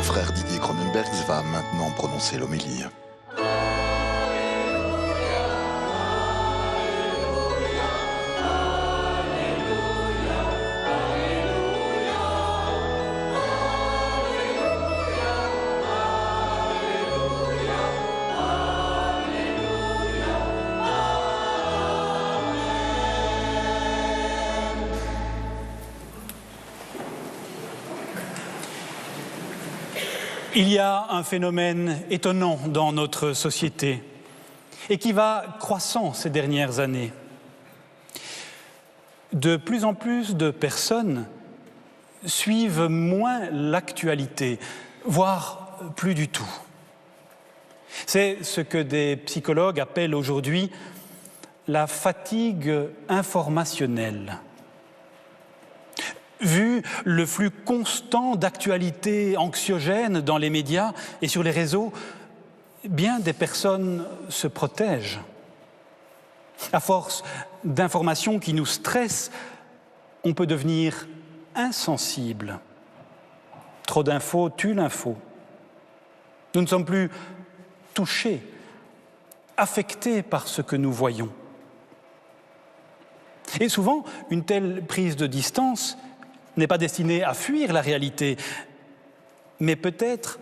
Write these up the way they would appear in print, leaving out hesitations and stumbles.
Le frère Didier Cronenbergs va maintenant prononcer l'homélie. Il y a un phénomène étonnant dans notre société et qui va croissant ces dernières années. De plus en plus de personnes suivent moins l'actualité, voire plus du tout. C'est ce que des psychologues appellent aujourd'hui la fatigue informationnelle. Vu le flux constant d'actualités anxiogènes dans les médias et sur les réseaux, bien des personnes se protègent. À force d'informations qui nous stressent, on peut devenir insensible. Trop d'infos tue l'info. Nous ne sommes plus touchés, affectés par ce que nous voyons. Et souvent, une telle prise de distance n'est pas destinée à fuir la réalité, mais peut-être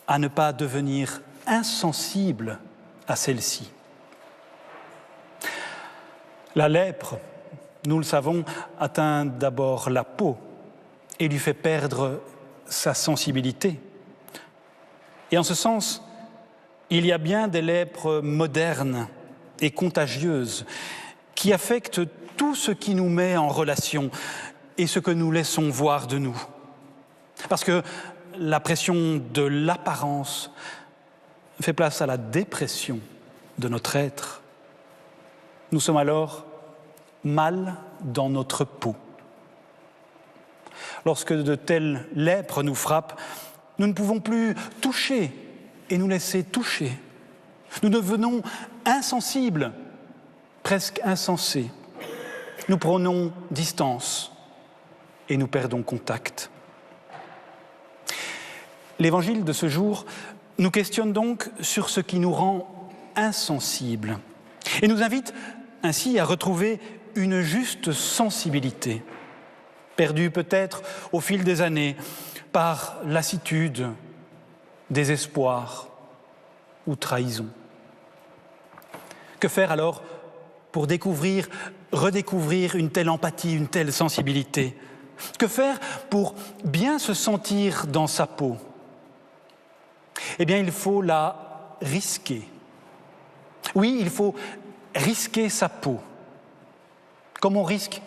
à ne pas devenir insensible à celle-ci. La lèpre, nous le savons, atteint d'abord la peau et lui fait perdre sa sensibilité. Et en ce sens, il y a bien des lèpres modernes et contagieuses qui affectent tout ce qui nous met en relation et ce que nous laissons voir de nous. Parce que la pression de l'apparence fait place à la dépression de notre être. Nous sommes alors mal dans notre peau. Lorsque de telles lèpres nous frappent, nous ne pouvons plus toucher et nous laisser toucher. Nous devenons insensibles, presque insensés. Nous prenons distance et nous perdons contact. L'évangile de ce jour nous questionne donc sur ce qui nous rend insensibles et nous invite ainsi à retrouver une juste sensibilité, perdue peut-être au fil des années par lassitude, désespoir ou trahison. Que faire alors pour découvrir, redécouvrir une telle empathie, une telle sensibilité ? Que faire pour bien se sentir dans sa peau ? Eh bien, il faut la risquer. Oui, il faut risquer sa peau, comme on risque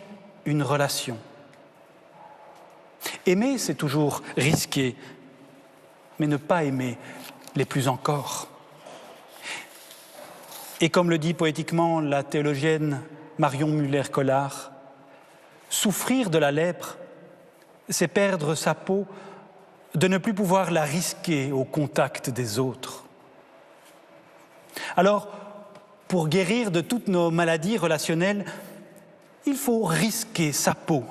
une relation. Aimer, c'est toujours risquer, mais ne pas aimer l'est plus encore. Et comme le dit poétiquement la théologienne Marion Muller-Collard, souffrir de la lèpre, c'est perdre sa peau, de ne plus pouvoir la risquer au contact des autres. Alors, pour guérir de toutes nos maladies relationnelles, il faut risquer sa peau.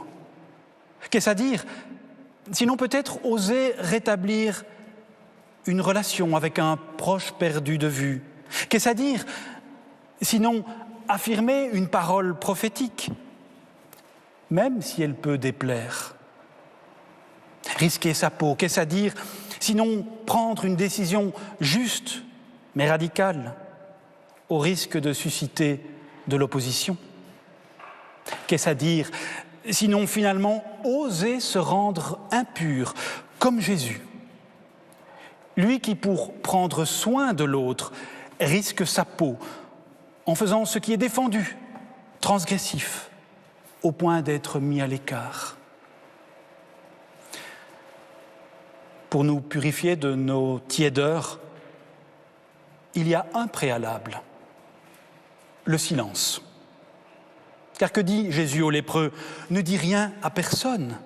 Qu'est-ce à dire ? Sinon peut-être oser rétablir une relation avec un proche perdu de vue. Qu'est-ce à dire ? Sinon affirmer une parole prophétique, même si elle peut déplaire. Risquer sa peau, qu'est-ce à dire ? Sinon prendre une décision juste, mais radicale, au risque de susciter de l'opposition. Qu'est-ce à dire ? Sinon finalement oser se rendre impur, comme Jésus. Lui qui, pour prendre soin de l'autre, risque sa peau en faisant ce qui est défendu, transgressif, au point d'être mis à l'écart. Pour nous purifier de nos tiédeurs, il y a un préalable, le silence. Car que dit Jésus aux lépreux ? Ne dis rien à personne.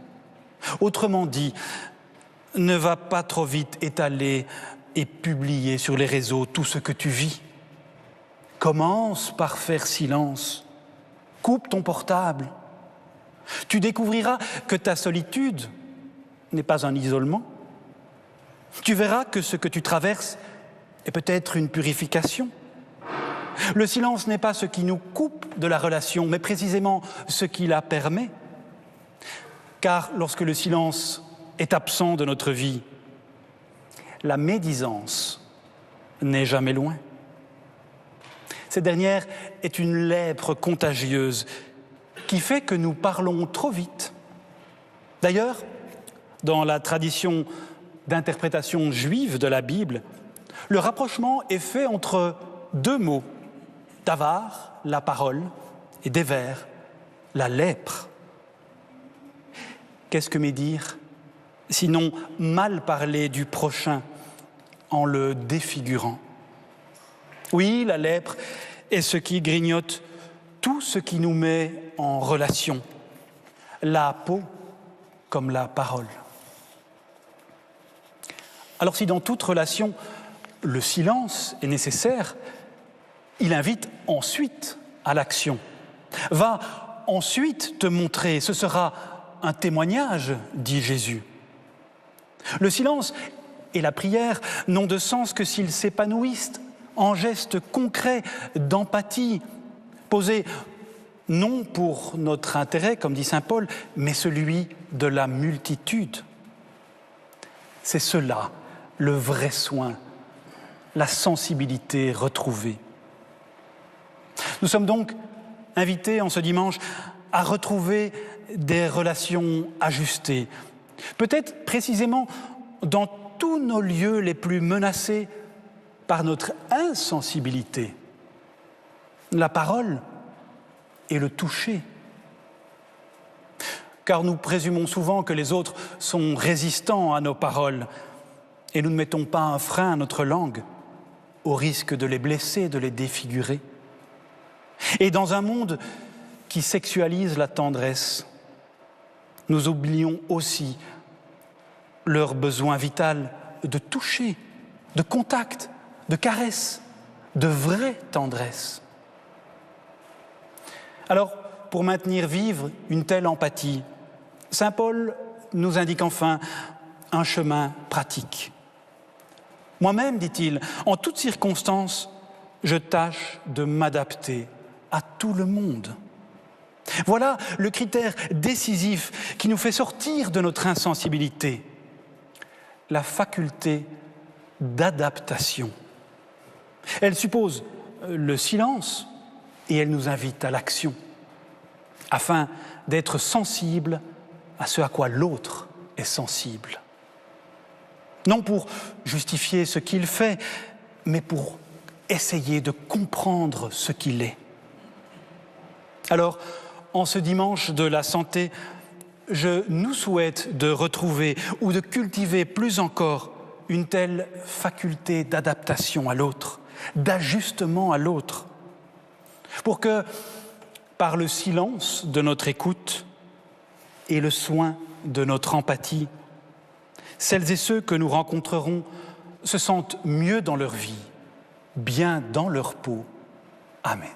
Autrement dit, ne va pas trop vite étaler et publier sur les réseaux tout ce que tu vis. Commence par faire silence. Coupe ton portable. Tu découvriras que ta solitude n'est pas un isolement, Tu verras que ce que tu traverses est peut-être une purification. Le silence n'est pas ce qui nous coupe de la relation, mais précisément ce qui la permet. Car lorsque le silence est absent de notre vie, la médisance n'est jamais loin. Cette dernière est une lèpre contagieuse qui fait que nous parlons trop vite. D'ailleurs, dans la tradition d'interprétation juive de la Bible, le rapprochement est fait entre deux mots, davar, la parole, et dever, la lèpre. Qu'est-ce que médire, sinon mal parler du prochain en le défigurant? Oui, la lèpre est ce qui grignote tout ce qui nous met en relation, la peau comme la parole. Alors si dans toute relation, le silence est nécessaire, il invite ensuite à l'action. Va ensuite te montrer, ce sera un témoignage, dit Jésus. Le silence et la prière n'ont de sens que s'ils s'épanouissent en gestes concrets d'empathie, posés non pour notre intérêt, comme dit saint Paul, mais celui de la multitude. C'est cela, le vrai soin, la sensibilité retrouvée. Nous sommes donc invités en ce dimanche à retrouver des relations ajustées, peut-être précisément dans tous nos lieux les plus menacés par notre insensibilité, la parole et le toucher. Car nous présumons souvent que les autres sont résistants à nos paroles et nous ne mettons pas un frein à notre langue au risque de les blesser, de les défigurer. Et dans un monde qui sexualise la tendresse, nous oublions aussi leur besoin vital de toucher, de contact, de caresse, de vraie tendresse. Alors, pour maintenir vive une telle empathie, saint Paul nous indique enfin un chemin pratique. Moi-même, dit-il, en toutes circonstances, je tâche de m'adapter à tout le monde. Voilà le critère décisif qui nous fait sortir de notre insensibilité, la faculté d'adaptation. Elle suppose le silence et elle nous invite à l'action, afin d'être sensible à ce à quoi l'autre est sensible. Non pour justifier ce qu'il fait, mais pour essayer de comprendre ce qu'il est. Alors, en ce dimanche de la santé, je nous souhaite de retrouver ou de cultiver plus encore une telle faculté d'adaptation à l'autre, d'ajustement à l'autre, pour que, par le silence de notre écoute et le soin de notre empathie, celles et ceux que nous rencontrerons se sentent mieux dans leur vie, bien dans leur peau. Amen.